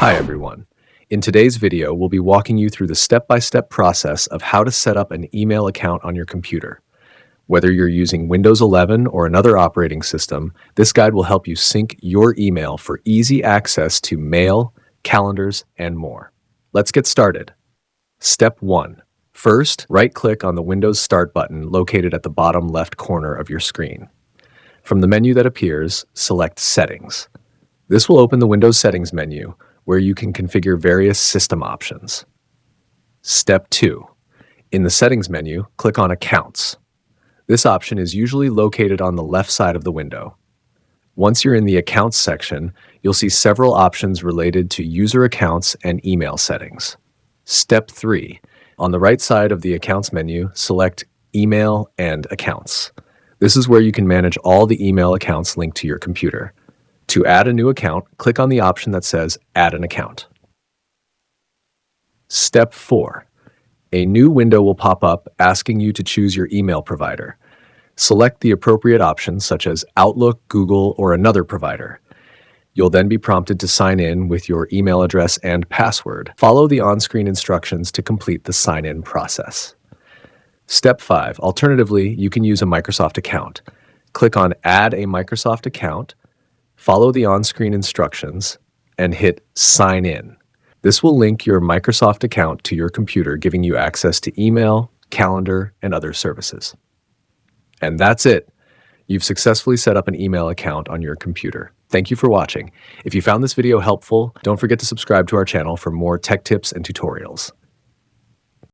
Hi everyone. In today's video, we'll be walking you through the step-by-step process of how to set up an email account on your computer. Whether you're using Windows 11 or another operating system, this guide will help you sync your email for easy access to mail, calendars, and more. Let's get started. Step 1. First, right-click on the Windows Start button located at the bottom left corner of your screen. From the menu that appears, select Settings. This will open the Windows Settings menu, where you can configure various system options. Step 2. In the Settings menu, click on Accounts. This option is usually located on the left side of the window. Once you're in the Accounts section, you'll see several options related to user accounts and email settings. Step 3. On the right side of the Accounts menu, select Email and Accounts. This is where you can manage all the email accounts linked to your computer. To add a new account, click on the option that says Add an Account. Step 4. A new window will pop up asking you to choose your email provider. Select the appropriate options such as Outlook, Google, or another provider. You'll then be prompted to sign in with your email address and password. Follow the on-screen instructions to complete the sign-in process. Step 5. Alternatively, you can use a Microsoft account. Click on Add a Microsoft account, follow the on-screen instructions, and hit Sign In. This will link your Microsoft account to your computer, giving you access to email, calendar, and other services. And that's it. You've successfully set up an email account on your computer. Thank you for watching. If you found this video helpful, don't forget to subscribe to our channel for more tech tips and tutorials.